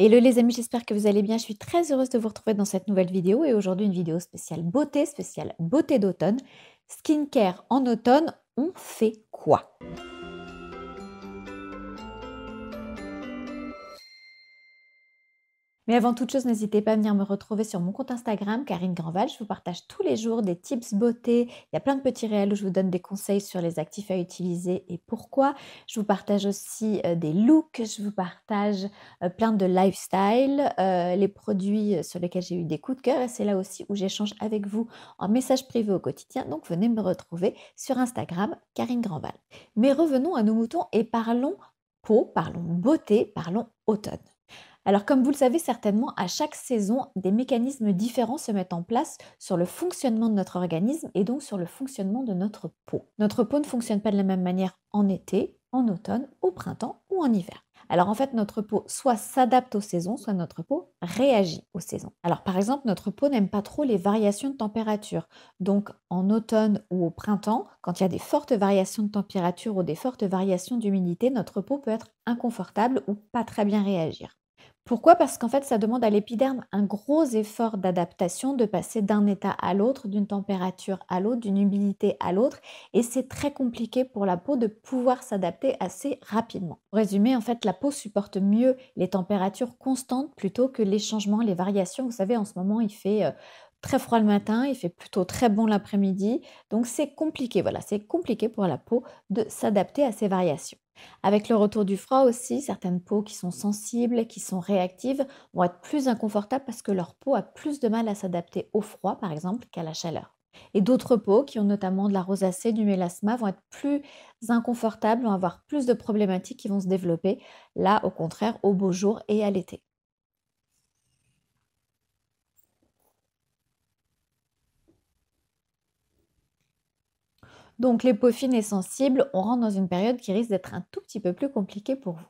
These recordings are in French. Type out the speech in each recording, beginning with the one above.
Hello les amis, j'espère que vous allez bien. Je suis très heureuse de vous retrouver dans cette nouvelle vidéo et aujourd'hui une vidéo spéciale beauté d'automne. Skincare en automne, on fait quoi? Mais avant toute chose, n'hésitez pas à venir me retrouver sur mon compte Instagram, Karine Grandval. Je vous partage tous les jours des tips beauté. Il y a plein de petits réels où je vous donne des conseils sur les actifs à utiliser et pourquoi. Je vous partage aussi des looks, je vous partage plein de lifestyle, les produits sur lesquels j'ai eu des coups de cœur. Et c'est là aussi où j'échange avec vous en message privé au quotidien. Donc venez me retrouver sur Instagram, Karine Grandval. Mais revenons à nos moutons et parlons peau, parlons beauté, parlons automne. Alors, comme vous le savez certainement, à chaque saison, des mécanismes différents se mettent en place sur le fonctionnement de notre organisme et donc sur le fonctionnement de notre peau. Notre peau ne fonctionne pas de la même manière en été, en automne, au printemps ou en hiver. Alors en fait, notre peau soit s'adapte aux saisons, soit notre peau réagit aux saisons. Alors par exemple, notre peau n'aime pas trop les variations de température. Donc en automne ou au printemps, quand il y a des fortes variations de température ou des fortes variations d'humidité, notre peau peut être inconfortable ou pas très bien réagir. Pourquoi? Parce qu'en fait, ça demande à l'épiderme un gros effort d'adaptation, de passer d'un état à l'autre, d'une température à l'autre, d'une humidité à l'autre, et c'est très compliqué pour la peau de pouvoir s'adapter assez rapidement. Pour résumer, en fait, la peau supporte mieux les températures constantes plutôt que les changements, les variations. Vous savez, en ce moment, il fait très froid le matin, il fait plutôt très bon l'après-midi, donc c'est compliqué. Voilà, c'est compliqué pour la peau de s'adapter à ces variations. Avec le retour du froid aussi, certaines peaux qui sont sensibles, qui sont réactives, vont être plus inconfortables parce que leur peau a plus de mal à s'adapter au froid, par exemple, qu'à la chaleur. Et d'autres peaux, qui ont notamment de la rosacée, du mélasma, vont être plus inconfortables, vont avoir plus de problématiques qui vont se développer, là, au contraire, au beau jour et à l'été. Donc, les peaux fines et sensibles, on rentre dans une période qui risque d'être un tout petit peu plus compliquée pour vous.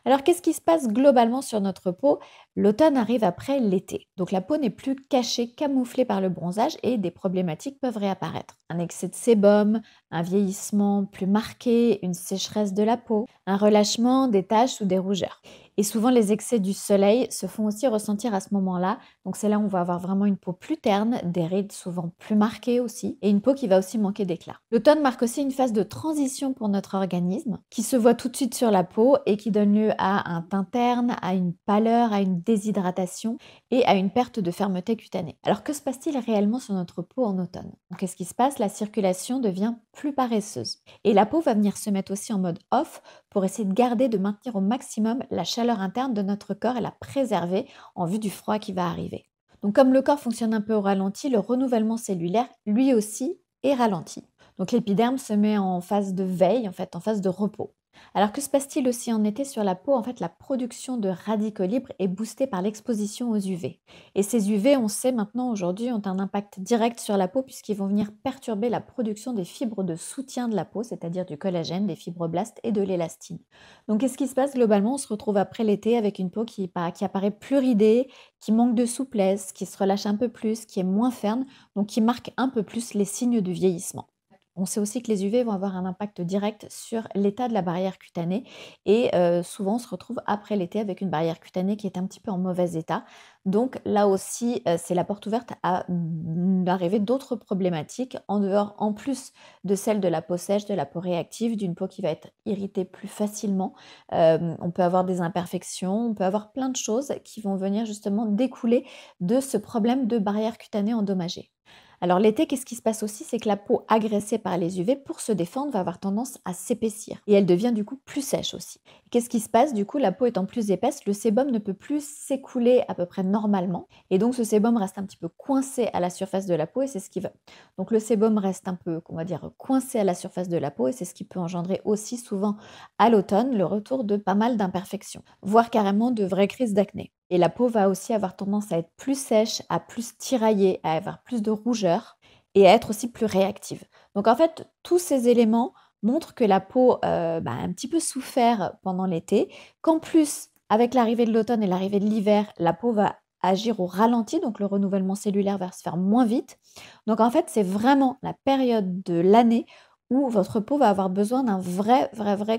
Alors, qu'est-ce qui se passe globalement sur notre peau? L'automne arrive après l'été. Donc, la peau n'est plus cachée, camouflée par le bronzage et des problématiques peuvent réapparaître. Un excès de sébum, un vieillissement plus marqué, une sécheresse de la peau, un relâchement, des taches ou des rougeurs. Et souvent, les excès du soleil se font aussi ressentir à ce moment-là. Donc, c'est là où on va avoir vraiment une peau plus terne, des rides souvent plus marquées aussi, et une peau qui va aussi manquer d'éclat. L'automne marque aussi une phase de transition pour notre organisme, qui se voit tout de suite sur la peau et qui donne lieu à un teint terne, à une pâleur, à une déshydratation et à une perte de fermeté cutanée. Alors, que se passe-t-il réellement sur notre peau en automne? Donc, qu'est-ce qui se passe? La circulation devient plus paresseuse. Et la peau va venir se mettre aussi en mode off pour essayer de garder, de maintenir au maximum la chaleur interne de notre corps et la préserver en vue du froid qui va arriver. Donc comme le corps fonctionne un peu au ralenti, le renouvellement cellulaire, lui aussi, est ralenti. Donc l'épiderme se met en phase de veille, en fait, en phase de repos. Alors que se passe-t-il aussi en été sur la peau? En fait, la production de radicaux libres est boostée par l'exposition aux UV. Et ces UV, on sait maintenant aujourd'hui, ont un impact direct sur la peau puisqu'ils vont venir perturber la production des fibres de soutien de la peau, c'est-à-dire du collagène, des fibroblastes et de l'élastine. Donc, qu'est-ce qui se passe globalement? On se retrouve après l'été avec une peau qui apparaît plus ridée, qui manque de souplesse, qui se relâche un peu plus, qui est moins ferme, donc qui marque un peu plus les signes du vieillissement. On sait aussi que les UV vont avoir un impact direct sur l'état de la barrière cutanée et souvent on se retrouve après l'été avec une barrière cutanée qui est un petit peu en mauvais état. Donc là aussi, c'est la porte ouverte à l'arrivée d'autres problématiques en dehors, en plus de celle de la peau sèche, de la peau réactive, d'une peau qui va être irritée plus facilement. On peut avoir des imperfections, on peut avoir plein de choses qui vont venir justement découler de ce problème de barrière cutanée endommagée. Alors l'été, qu'est-ce qui se passe aussi? C'est que la peau agressée par les UV, pour se défendre, va avoir tendance à s'épaissir. Et elle devient du coup plus sèche aussi. Qu'est-ce qui se passe? Du coup, la peau étant plus épaisse, le sébum ne peut plus s'écouler à peu près normalement. Et donc ce sébum reste un petit peu coincé à la surface de la peau et c'est ce qui va... Donc le sébum reste un peu, on va dire, coincé à la surface de la peau et c'est ce qui peut engendrer aussi souvent à l'automne le retour de pas mal d'imperfections, voire carrément de vraies crises d'acné. Et la peau va aussi avoir tendance à être plus sèche, à plus tirailler, à avoir plus de rougeur et à être aussi plus réactive. Donc en fait, tous ces éléments montrent que la peau a un petit peu souffert pendant l'été, qu'en plus, avec l'arrivée de l'automne et l'arrivée de l'hiver, la peau va agir au ralenti, donc le renouvellement cellulaire va se faire moins vite. Donc en fait, c'est vraiment la période de l'année où votre peau va avoir besoin d'un vrai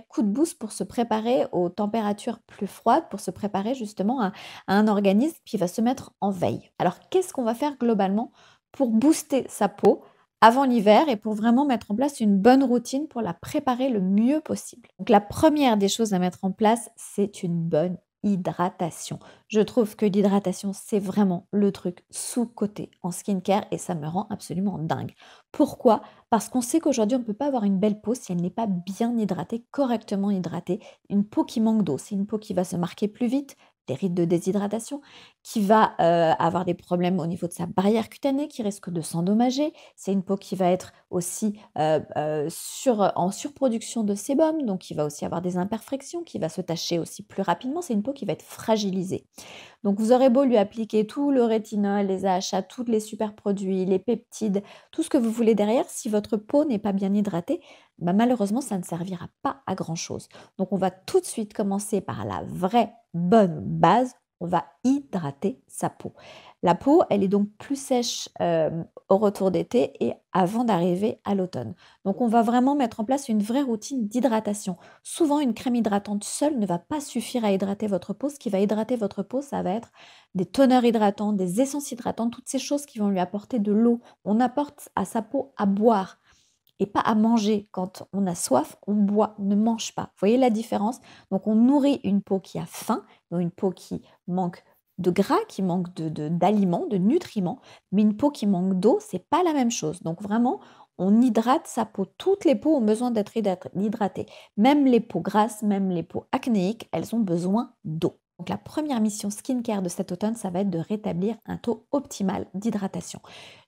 coup de boost pour se préparer aux températures plus froides, pour se préparer justement à un organisme qui va se mettre en veille. Alors, qu'est-ce qu'on va faire globalement pour booster sa peau avant l'hiver et pour vraiment mettre en place une bonne routine pour la préparer le mieux possible? Donc, la première des choses à mettre en place, c'est une bonne hydratation. Je trouve que l'hydratation, c'est vraiment le truc sous-coté en skincare et ça me rend absolument dingue. Pourquoi? Parce qu'on sait qu'aujourd'hui, on ne peut pas avoir une belle peau si elle n'est pas bien hydratée, correctement hydratée. Une peau qui manque d'eau, c'est une peau qui va se marquer plus vite, des rides de déshydratation, qui va avoir des problèmes au niveau de sa barrière cutanée, qui risque de s'endommager. C'est une peau qui va être aussi en surproduction de sébum, donc qui va aussi avoir des imperfections, qui va se tacher aussi plus rapidement. C'est une peau qui va être fragilisée. Donc vous aurez beau lui appliquer tout le rétinol, les AHA, tous les super produits, les peptides, tout ce que vous voulez derrière, si votre peau n'est pas bien hydratée, bah, malheureusement, ça ne servira pas à grand-chose. Donc on va tout de suite commencer par la vraie bonne base, on va hydrater sa peau. La peau, elle est donc plus sèche au retour d'été et avant d'arriver à l'automne. Donc on va vraiment mettre en place une vraie routine d'hydratation. Souvent, une crème hydratante seule ne va pas suffire à hydrater votre peau. Ce qui va hydrater votre peau, ça va être des toners hydratants, des essences hydratantes, toutes ces choses qui vont lui apporter de l'eau. On apporte à sa peau à boire et pas à manger. Quand on a soif, on boit, on ne mange pas. Vous voyez la différence? Donc on nourrit une peau qui a faim, donc une peau qui manque de gras, qui manque d'aliments, de nutriments, mais une peau qui manque d'eau, c'est pas la même chose. Donc vraiment, on hydrate sa peau. Toutes les peaux ont besoin d'être hydratées. Même les peaux grasses, même les peaux acnéiques, elles ont besoin d'eau. Donc la première mission skincare de cet automne, ça va être de rétablir un taux optimal d'hydratation.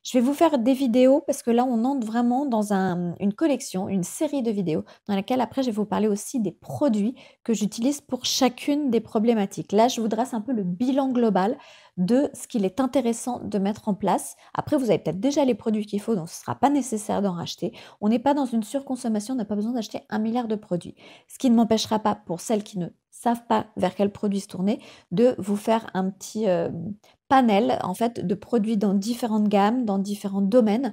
Je vais vous faire des vidéos parce que là, on entre vraiment dans une collection, une série de vidéos dans laquelle après, je vais vous parler aussi des produits que j'utilise pour chacune des problématiques. Là, je vous dresse un peu le bilan global de ce qu'il est intéressant de mettre en place. Après, vous avez peut-être déjà les produits qu'il faut, donc ce ne sera pas nécessaire d'en racheter. On n'est pas dans une surconsommation, on n'a pas besoin d'acheter 1 milliard de produits. Ce qui ne m'empêchera pas, pour celles qui ne savent pas vers quel produit se tourner, de vous faire un petit panel en fait de produits dans différentes gammes, dans différents domaines,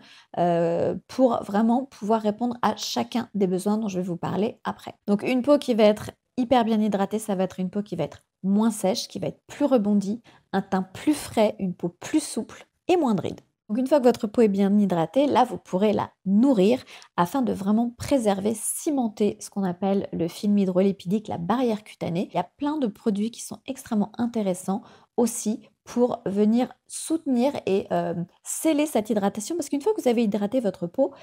pour vraiment pouvoir répondre à chacun des besoins dont je vais vous parler après. Donc une peau qui va être hyper bien hydratée, ça va être une peau qui va être moins sèche, qui va être plus rebondie, un teint plus frais, une peau plus souple et moins de rides. Donc une fois que votre peau est bien hydratée, là vous pourrez la nourrir afin de vraiment préserver, cimenter ce qu'on appelle le film hydrolipidique, la barrière cutanée. Il y a plein de produits qui sont extrêmement intéressants aussi pour venir soutenir et sceller cette hydratation. Parce qu'une fois que vous avez hydraté votre peau,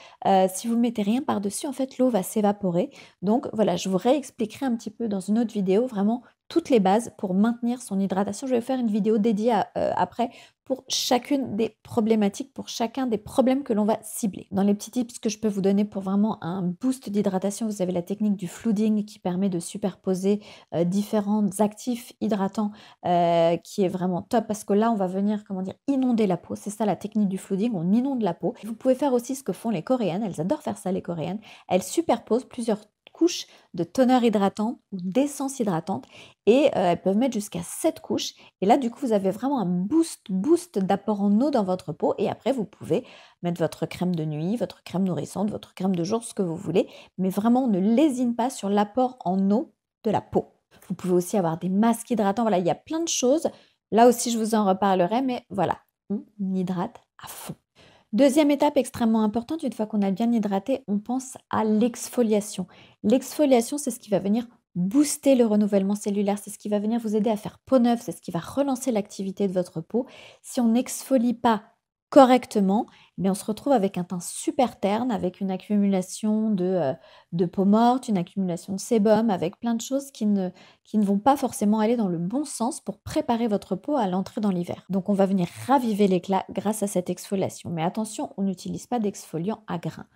si vous ne mettez rien par-dessus, en fait, l'eau va s'évaporer. Donc voilà, je vous réexpliquerai un petit peu dans une autre vidéo vraiment toutes les bases pour maintenir son hydratation. Je vais faire une vidéo dédiée après pour chacune des problématiques, pour chacun des problèmes que l'on va cibler. Dans les petits tips que je peux vous donner pour vraiment un boost d'hydratation, vous avez la technique du flooding qui permet de superposer différents actifs hydratants qui est vraiment top parce que là, on va venir, comment dire, inonder la peau. C'est ça la technique du flooding, on inonde la peau. Vous pouvez faire aussi ce que font les Coréennes, elles adorent faire ça les Coréennes. Elles superposent plusieurs couches de toner hydratant ou d'essence hydratante et elles peuvent mettre jusqu'à 7 couches et là du coup vous avez vraiment un boost d'apport en eau dans votre peau et après vous pouvez mettre votre crème de nuit, votre crème nourrissante, votre crème de jour, ce que vous voulez, mais vraiment on ne lésine pas sur l'apport en eau de la peau. Vous pouvez aussi avoir des masques hydratants, voilà, il y a plein de choses. Là aussi je vous en reparlerai, mais voilà, on hydrate à fond. Deuxième étape extrêmement importante, une fois qu'on a bien hydraté, on pense à l'exfoliation. L'exfoliation, c'est ce qui va venir booster le renouvellement cellulaire, c'est ce qui va venir vous aider à faire peau neuve, c'est ce qui va relancer l'activité de votre peau. Si on n'exfolie pas correctement, eh bien on se retrouve avec un teint super terne, avec une accumulation de peau morte, une accumulation de sébum, avec plein de choses qui ne vont pas forcément aller dans le bon sens pour préparer votre peau à l'entrée dans l'hiver. Donc on va venir raviver l'éclat grâce à cette exfoliation. Mais attention, on n'utilise pas d'exfoliant à grains.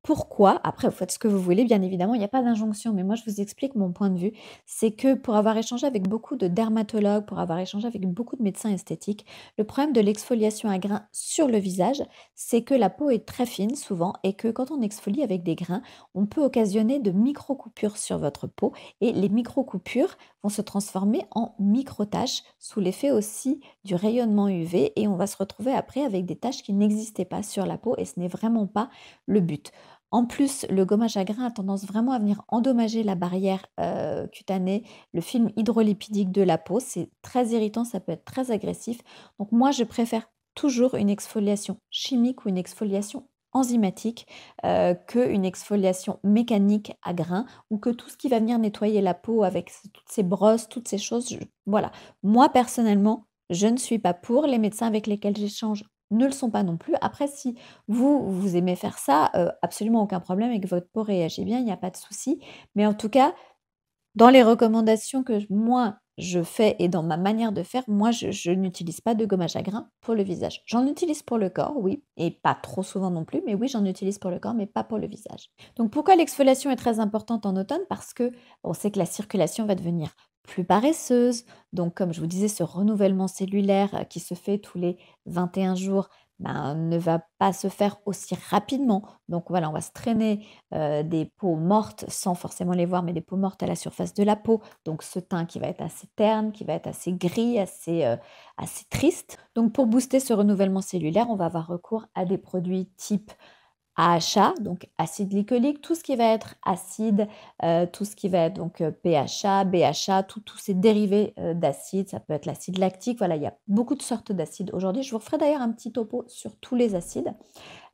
Pourquoi? Après, vous faites ce que vous voulez, bien évidemment, il n'y a pas d'injonction, mais moi, je vous explique mon point de vue. C'est que pour avoir échangé avec beaucoup de dermatologues, pour avoir échangé avec beaucoup de médecins esthétiques, le problème de l'exfoliation à grains sur le visage, c'est que la peau est très fine souvent et que quand on exfolie avec des grains, on peut occasionner de micro-coupures sur votre peau et les micro-coupures vont se transformer en micro-taches sous l'effet aussi du rayonnement UV et on va se retrouver après avec des taches qui n'existaient pas sur la peau et ce n'est vraiment pas le but. En plus, le gommage à grains a tendance vraiment à venir endommager la barrière, cutanée, le film hydrolipidique de la peau. C'est très irritant, ça peut être très agressif. Donc moi, je préfère toujours une exfoliation chimique ou une exfoliation enzymatique, qu'une exfoliation mécanique à grains ou que tout ce qui va venir nettoyer la peau avec toutes ces brosses, toutes ces choses, voilà. Moi, personnellement, je ne suis pas pour. Les médecins avec lesquels j'échange ne le sont pas non plus. Après, si vous aimez faire ça, absolument aucun problème et que votre peau réagit bien, il n'y a pas de souci. Mais en tout cas, dans les recommandations que moi, je fais et dans ma manière de faire, moi, je n'utilise pas de gommage à grains pour le visage. J'en utilise pour le corps, oui, et pas trop souvent non plus, mais oui, j'en utilise pour le corps, mais pas pour le visage. Donc pourquoi l'exfoliation est très importante en automne? Parce que on sait que la circulation va devenir plus paresseuse. Donc comme je vous disais, ce renouvellement cellulaire qui se fait tous les 21 jours, ben, ne va pas se faire aussi rapidement. Donc voilà, on va se traîner des peaux mortes sans forcément les voir, mais des peaux mortes à la surface de la peau. Donc ce teint qui va être assez terne, qui va être assez gris, assez triste. Donc pour booster ce renouvellement cellulaire, on va avoir recours à des produits type AHA, donc acide glycolique, tout ce qui va être acide, tout ce qui va être donc PHA, BHA, tous ces dérivés d'acide, ça peut être l'acide lactique, voilà, il y a beaucoup de sortes d'acides aujourd'hui. Je vous referai d'ailleurs un petit topo sur tous les acides.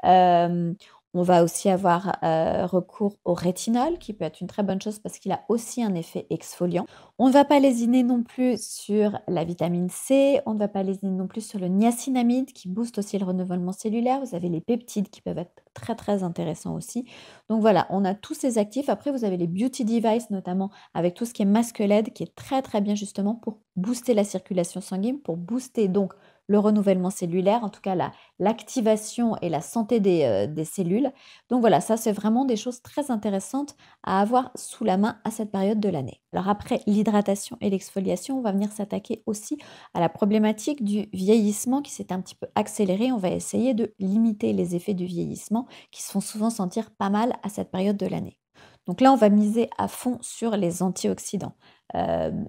Hem, on va aussi avoir, recours au rétinol qui peut être une très bonne chose parce qu'il a aussi un effet exfoliant. On ne va pas lésiner non plus sur la vitamine C, on ne va pas lésiner non plus sur le niacinamide qui booste aussi le renouvellement cellulaire. Vous avez les peptides qui peuvent être très, très intéressants aussi. Donc voilà, on a tous ces actifs. Après, vous avez les beauty devices notamment avec tout ce qui est masque LED qui est très, très bien justement pour booster la circulation sanguine, pour booster donc le renouvellement cellulaire, en tout cas l'activation et la santé des cellules. Donc voilà, ça c'est vraiment des choses très intéressantes à avoir sous la main à cette période de l'année. Alors après l'hydratation et l'exfoliation, on va venir s'attaquer aussi à la problématique du vieillissement qui s'est un petit peu accéléré. On va essayer de limiter les effets du vieillissement qui se font souvent sentir pas mal à cette période de l'année. Donc là, on va miser à fond sur les antioxydants.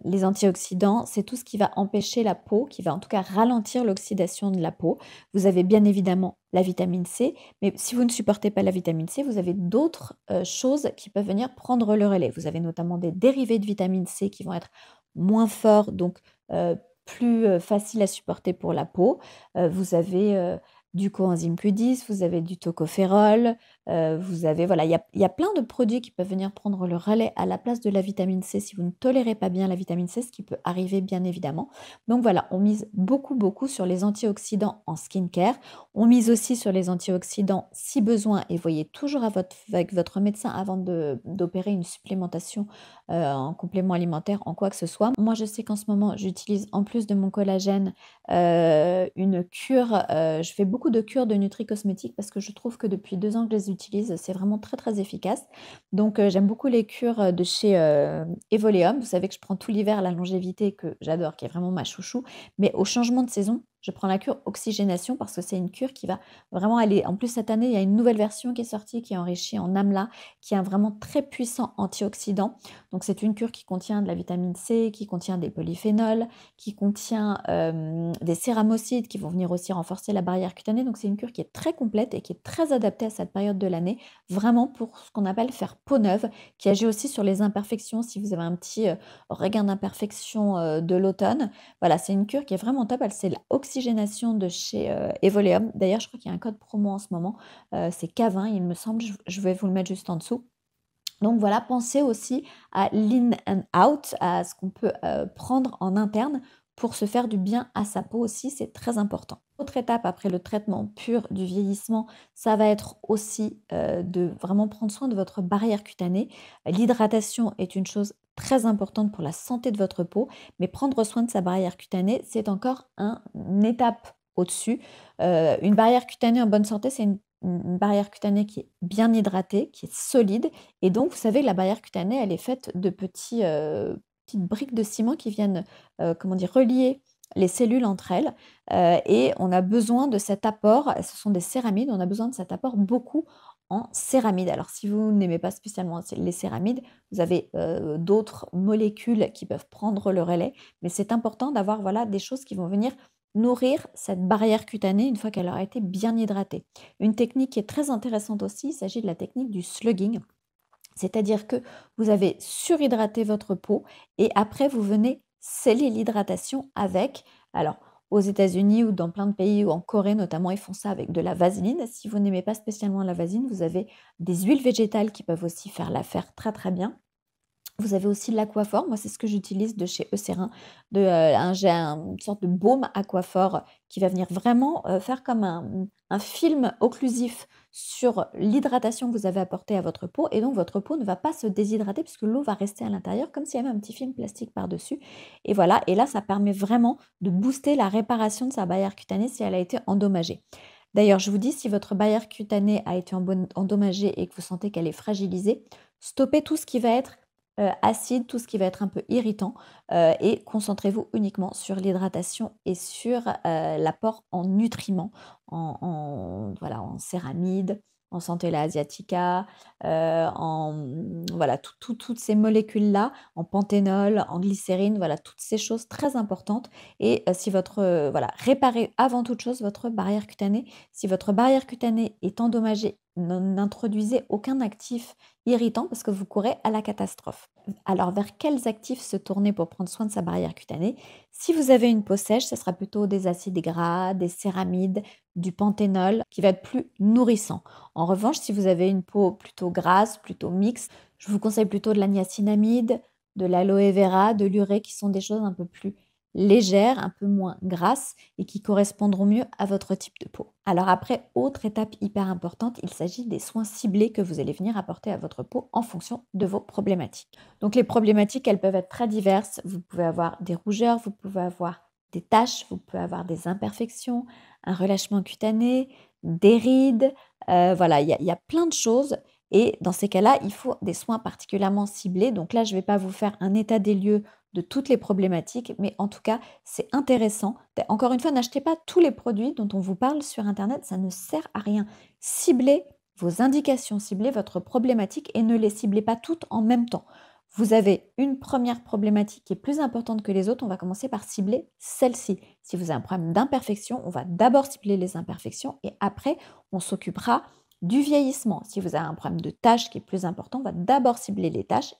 Les antioxydants, c'est tout ce qui va empêcher la peau, qui va en tout cas ralentir l'oxydation de la peau. Vous avez bien évidemment la vitamine C, mais si vous ne supportez pas la vitamine C, vous avez d'autres choses qui peuvent venir prendre le relais. Vous avez notamment des dérivés de vitamine C qui vont être moins forts, donc plus faciles à supporter pour la peau. Vous avez du coenzyme Q10, vous avez du tocopherol, vous avez voilà, il y a plein de produits qui peuvent venir prendre le relais à la place de la vitamine C si vous ne tolérez pas bien la vitamine C, ce qui peut arriver bien évidemment. Donc voilà, on mise beaucoup, beaucoup sur les antioxydants en skincare. On mise aussi sur les antioxydants si besoin et voyez toujours avec votre médecin avant d'opérer une supplémentation en complément alimentaire, en quoi que ce soit. Moi, je sais qu'en ce moment, j'utilise en plus de mon collagène une cure, je fais beaucoup de cures de nutri-cosmétiques parce que je trouve que depuis 2 ans que je les utilise, c'est vraiment très, très efficace. Donc j'aime beaucoup les cures, de chez, Evoleum. Vous savez que je prends tout l'hiver la longévité que j'adore, qui est vraiment ma chouchou. Mais au changement de saison, je prends la cure oxygénation parce que c'est une cure qui va vraiment aller en plus cette année, il y a une nouvelle version qui est sortie qui est enrichie en amla, qui est un vraiment très puissant antioxydant. Donc c'est une cure qui contient de la vitamine C, qui contient des polyphénols, qui contient, des céramocides qui vont venir aussi renforcer la barrière cutanée. Donc c'est une cure qui est très complète et qui est très adaptée à cette période de l'année, vraiment pour ce qu'on appelle faire peau neuve, qui agit aussi sur les imperfections. Si vous avez un petit, regain d'imperfection, de l'automne, voilà, c'est une cure qui est vraiment top. Elle c'est l'oxygénation de chez, Evoleum. D'ailleurs, je crois qu'il y a un code promo en ce moment, c'est K20 il me semble, je vais vous le mettre juste en dessous. Donc voilà, pensez aussi à l'in and out, à ce qu'on peut, prendre en interne pour se faire du bien à sa peau aussi, c'est très important. Autre étape après le traitement pur du vieillissement, ça va être aussi, de vraiment prendre soin de votre barrière cutanée. L'hydratation est une chose très importante pour la santé de votre peau, mais prendre soin de sa barrière cutanée, c'est encore une étape au-dessus. Une barrière cutanée en bonne santé, c'est une barrière cutanée qui est bien hydratée, qui est solide et donc vous savez, la barrière cutanée, elle est faite de petites briques de ciment qui viennent, comment dire? Relier les cellules entre elles, et on a besoin de cet apport, ce sont des céramides, on a besoin de cet apport beaucoup en céramides. Alors si vous n'aimez pas spécialement les céramides, vous avez, d'autres molécules qui peuvent prendre le relais, mais c'est important d'avoir, voilà, des choses qui vont venir nourrir cette barrière cutanée une fois qu'elle aura été bien hydratée. Une technique qui est très intéressante aussi, il s'agit de la technique du slugging. C'est-à-dire que vous avez surhydraté votre peau et après vous venez sceller l'hydratation avec, alors aux États-Unis ou dans plein de pays ou en Corée notamment, ils font ça avec de la vaseline. Si vous n'aimez pas spécialement la vaseline, vous avez des huiles végétales qui peuvent aussi faire l'affaire très très bien. Vous avez aussi de l'aquaphor, moi c'est ce que j'utilise de chez Eucérin, j'ai une sorte de baume aquaphor qui va venir vraiment, faire comme un film occlusif sur l'hydratation que vous avez apportée à votre peau et donc votre peau ne va pas se déshydrater puisque l'eau va rester à l'intérieur comme s'il y avait un petit film plastique par-dessus et voilà et là ça permet vraiment de booster la réparation de sa barrière cutanée si elle a été endommagée. D'ailleurs, je vous dis si votre barrière cutanée a été endommagée et que vous sentez qu'elle est fragilisée, stoppez tout ce qui va être acide, tout ce qui va être un peu irritant, et concentrez-vous uniquement sur l'hydratation et sur, l'apport en nutriments, voilà, en céramide, en Centella asiatica, voilà, toutes ces molécules-là, en panthénol, en glycérine, voilà, toutes ces choses très importantes et si votre, voilà, réparez avant toute chose votre barrière cutanée. Si votre barrière cutanée est endommagée, n'introduisez aucun actif irritant parce que vous courez à la catastrophe. Alors, vers quels actifs se tourner pour prendre soin de sa barrière cutanée? Si vous avez une peau sèche, ce sera plutôt des acides gras, des céramides, du panthénol qui va être plus nourrissant. En revanche, si vous avez une peau plutôt grasse, plutôt mixte, je vous conseille plutôt de la niacinamide, de l'aloe vera, de l'urée qui sont des choses un peu plus légères, un peu moins grasses et qui correspondront mieux à votre type de peau. Alors après, autre étape hyper importante, il s'agit des soins ciblés que vous allez venir apporter à votre peau en fonction de vos problématiques. Donc les problématiques, elles peuvent être très diverses. Vous pouvez avoir des rougeurs, vous pouvez avoir des taches, vous pouvez avoir des imperfections, un relâchement cutané, des rides, voilà, il y a plein de choses et dans ces cas-là, il faut des soins particulièrement ciblés. Donc là, je ne vais pas vous faire un état des lieux de toutes les problématiques, mais en tout cas, c'est intéressant. Encore une fois, n'achetez pas tous les produits dont on vous parle sur internet, ça ne sert à rien. Ciblez vos indications, ciblez votre problématique et ne les ciblez pas toutes en même temps. Vous avez une première problématique qui est plus importante que les autres, on va commencer par cibler celle-ci. Si vous avez un problème d'imperfection, on va d'abord cibler les imperfections et après, on s'occupera du vieillissement. Si vous avez un problème de taches qui est plus important, on va d'abord cibler les taches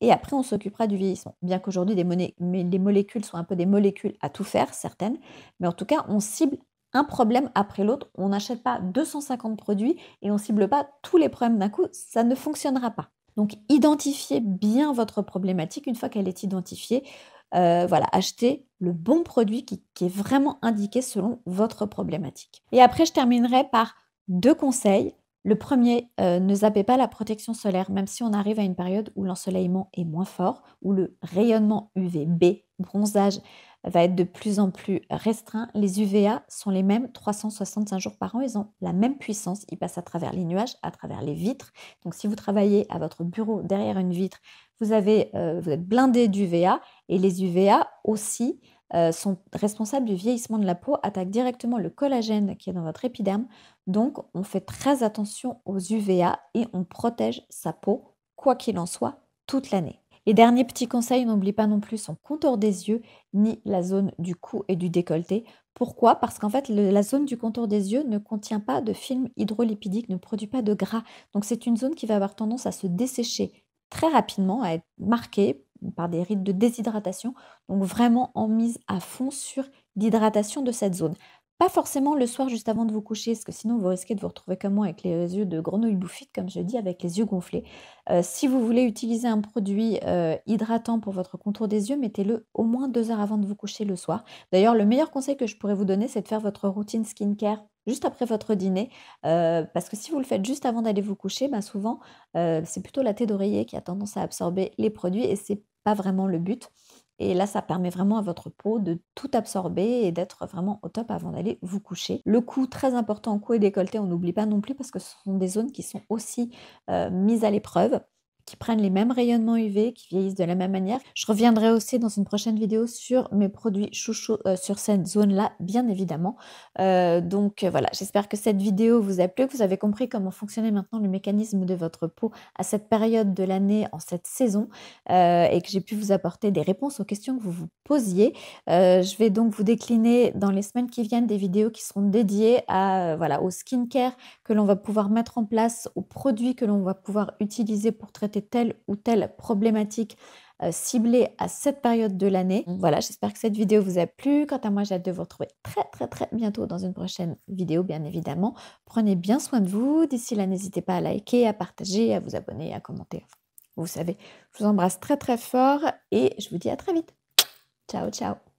et après on s'occupera du vieillissement. Bien qu'aujourd'hui les molécules soient un peu des molécules à tout faire, certaines, mais en tout cas, on cible un problème après l'autre. On n'achète pas 250 produits et on ne cible pas tous les problèmes d'un coup, ça ne fonctionnera pas. Donc, identifiez bien votre problématique. Une fois qu'elle est identifiée, voilà, achetez le bon produit qui est vraiment indiqué selon votre problématique. Et après, je terminerai par 2 conseils. Le premier, ne zappez pas la protection solaire, même si on arrive à une période où l'ensoleillement est moins fort, où le rayonnement UVB, bronzage, va être de plus en plus restreint. Les UVA sont les mêmes 365 jours par an, ils ont la même puissance, ils passent à travers les nuages, à travers les vitres. Donc si vous travaillez à votre bureau derrière une vitre, vous êtes blindé d'UVA et les UVA aussi sont responsables du vieillissement de la peau, attaquent directement le collagène qui est dans votre épiderme. Donc on fait très attention aux UVA et on protège sa peau, quoi qu'il en soit, toute l'année. Et dernier petit conseil, n'oublie pas non plus son contour des yeux ni la zone du cou et du décolleté. Pourquoi? Parce qu'en fait, la zone du contour des yeux ne contient pas de film hydrolipidique, ne produit pas de gras. Donc c'est une zone qui va avoir tendance à se dessécher très rapidement, à être marquée par des rides de déshydratation. Donc vraiment en mise à fond sur l'hydratation de cette zone. Pas forcément le soir juste avant de vous coucher, parce que sinon vous risquez de vous retrouver comme moi avec les yeux de grenouille bouffite, comme je dis, avec les yeux gonflés. Si vous voulez utiliser un produit, hydratant pour votre contour des yeux, mettez-le au moins 2 heures avant de vous coucher le soir. D'ailleurs, le meilleur conseil que je pourrais vous donner, c'est de faire votre routine skincare juste après votre dîner, parce que si vous le faites juste avant d'aller vous coucher, bah, souvent, c'est plutôt la tête d'oreiller qui a tendance à absorber les produits et c'est pas vraiment le but. Et là, ça permet vraiment à votre peau de tout absorber et d'être vraiment au top avant d'aller vous coucher. Le cou, très important, cou et décolleté, on n'oublie pas non plus parce que ce sont des zones qui sont aussi mises à l'épreuve, qui prennent les mêmes rayonnements UV, qui vieillissent de la même manière. Je reviendrai aussi dans une prochaine vidéo sur mes produits chouchous, sur cette zone-là, bien évidemment. Voilà, j'espère que cette vidéo vous a plu, que vous avez compris comment fonctionnait maintenant le mécanisme de votre peau à cette période de l'année, en cette saison, et que j'ai pu vous apporter des réponses aux questions que vous vous posiez. Je vais donc vous décliner dans les semaines qui viennent des vidéos qui seront dédiées à, voilà, au skincare que l'on va pouvoir mettre en place, aux produits que l'on va pouvoir utiliser pour traiter telle ou telle problématique ciblée à cette période de l'année. Voilà, j'espère que cette vidéo vous a plu. Quant à moi, j'ai hâte de vous retrouver très très très bientôt dans une prochaine vidéo, bien évidemment. Prenez bien soin de vous. D'ici là, n'hésitez pas à liker, à partager, à vous abonner, à commenter. Vous savez, je vous embrasse très très fort et je vous dis à très vite. Ciao, ciao.